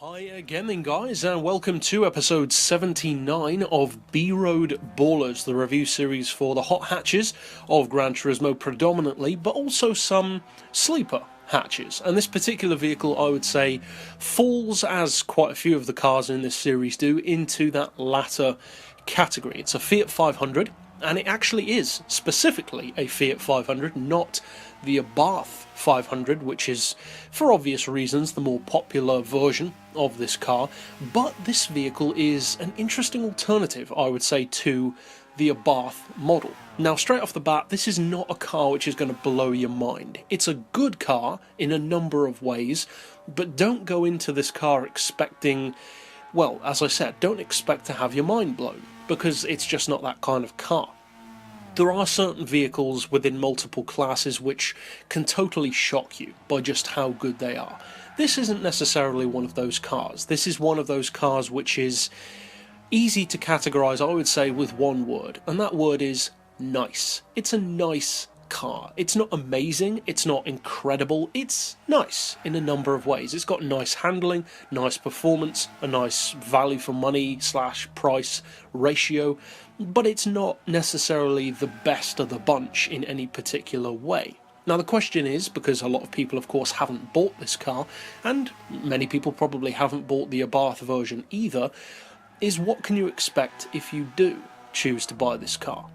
Hi again then guys, and welcome to episode 79 of B-Road Ballers, the review series for the hot hatches of Gran Turismo predominantly, but also some sleeper hatches. And this particular vehicle, I would say, falls, as quite a few of the cars in this series do, into that latter category. It's a Fiat 500, and it actually is specifically a Fiat 500, not the Abarth 500, which is, for obvious reasons, the more popular version of this car. But this vehicle is an interesting alternative, I would say, to the Abarth model. Now, straight off the bat, this is not a car which is going to blow your mind. It's a good car in a number of ways, but don't go into this car expecting, well, as I said, don't expect to have your mind blown, because it's just not that kind of car. There are certain vehicles within multiple classes which can totally shock you by just how good they are. This isn't necessarily one of those cars. This is one of those cars which is easy to categorise, I would say, with one word, and that word is nice. It's a nice car. It's not amazing, it's not incredible, it's nice in a number of ways. It's got nice handling, nice performance, a nice value for money / price ratio, but it's not necessarily the best of the bunch in any particular way. Now the question is, because a lot of people of course haven't bought this car, and many people probably haven't bought the Abarth version either, is what can you expect if you do choose to buy this car?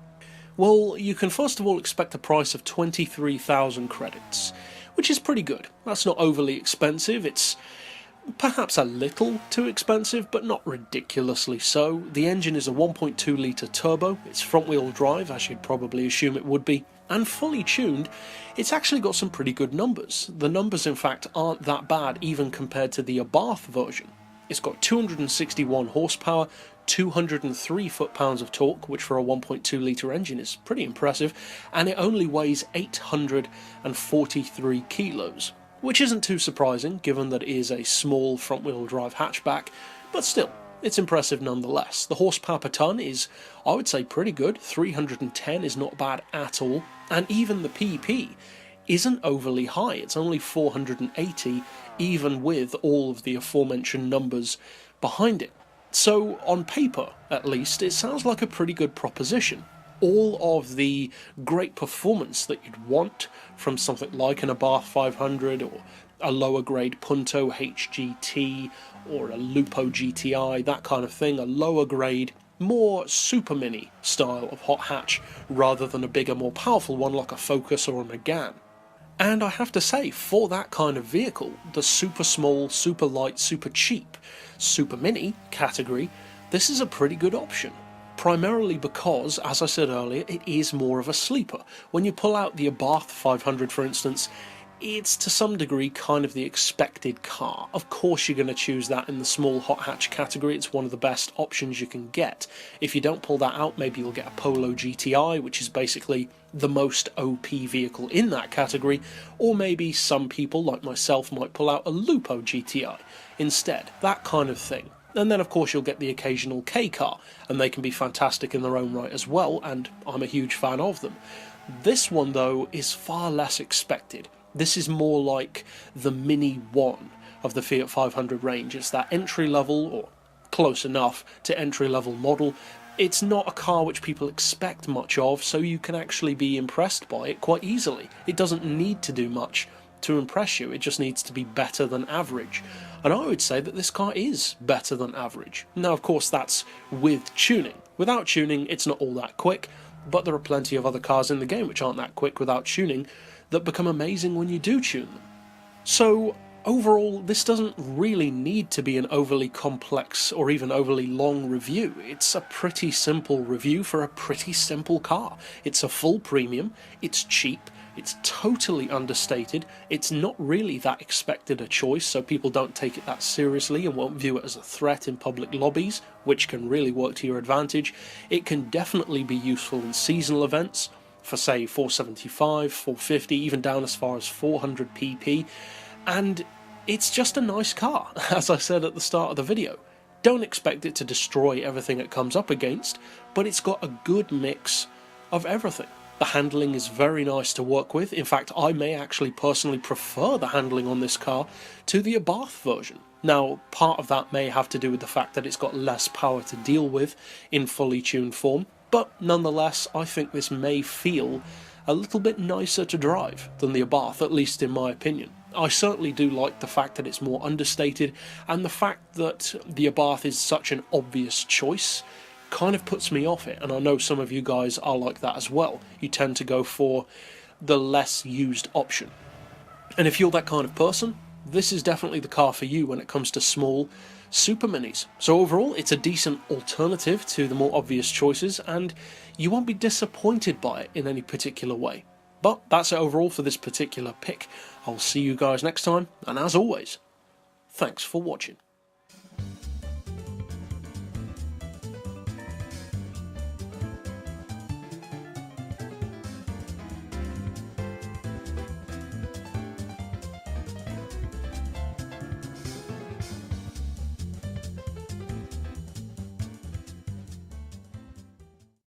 Well, you can first of all expect a price of 23,000 credits, which is pretty good. That's not overly expensive. It's perhaps a little too expensive, but not ridiculously so. The engine is a 1.2 litre turbo, it's front wheel drive, as you'd probably assume it would be, and fully tuned, it's actually got some pretty good numbers. The numbers in fact aren't that bad even compared to the Abarth version. It's got 261 horsepower, 203 foot-pounds of torque, which for a 1.2 litre engine is pretty impressive, and it only weighs 843 kilos. Which isn't too surprising, given that it is a small front-wheel drive hatchback, but still, it's impressive nonetheless. The horsepower per tonne is, I would say, pretty good. 310 is not bad at all, and even the PP isn't overly high. It's only 480, even with all of the aforementioned numbers behind it. So, on paper, at least, it sounds like a pretty good proposition. All of the great performance that you'd want from something like an Abarth 500 or a lower grade Punto HGT or a Lupo GTI, that kind of thing, a lower grade, more super mini style of hot hatch rather than a bigger, more powerful one like a Focus or a Megane. And I have to say, for that kind of vehicle, the super small, super light, super cheap, super mini category, this is a pretty good option. Primarily because, as I said earlier, it is more of a sleeper. When you pull out the Abarth 500, for instance, it's to some degree kind of the expected car. Of course you're going to choose that in the small hot hatch category. It's one of the best options you can get. If you don't pull that out, maybe you'll get a Polo GTI, which is basically the most OP vehicle in that category, or maybe some people like myself might pull out a Lupo GTI instead, that kind of thing. And then of course you'll get the occasional K car, and they can be fantastic in their own right as well, and I'm a huge fan of them. This one though is far less expected. This is more like the Mini 1 of the Fiat 500 range. It's that entry level, or close enough to entry level model. It's not a car which people expect much of, so you can actually be impressed by it quite easily. It doesn't need to do much to impress you, it just needs to be better than average. And I would say that this car is better than average. Now of course that's with tuning. Without tuning it's not all that quick, but there are plenty of other cars in the game which aren't that quick without tuning that become amazing when you do tune them. So overall, this doesn't really need to be an overly complex or even overly long review. It's a pretty simple review for a pretty simple car. It's a full premium, it's cheap, it's totally understated, it's not really that expected a choice, so people don't take it that seriously and won't view it as a threat in public lobbies, which can really work to your advantage. It can definitely be useful in seasonal events, for say 475, 450, even down as far as 400 pp, and it's just a nice car, as I said at the start of the video. Don't expect it to destroy everything it comes up against, but it's got a good mix of everything. The handling is very nice to work with. In fact, I may actually personally prefer the handling on this car to the Abarth version. Now, part of that may have to do with the fact that it's got less power to deal with in fully tuned form, but nonetheless, I think this may feel a little bit nicer to drive than the Abarth, at least in my opinion. I certainly do like the fact that it's more understated, and the fact that the Abarth is such an obvious choice kind of puts me off it, and I know some of you guys are like that as well. You tend to go for the less used option. And if you're that kind of person, this is definitely the car for you when it comes to small super minis. So overall, it's a decent alternative to the more obvious choices, and you won't be disappointed by it in any particular way. But that's it overall for this particular pick. I'll see you guys next time, and as always, thanks for watching.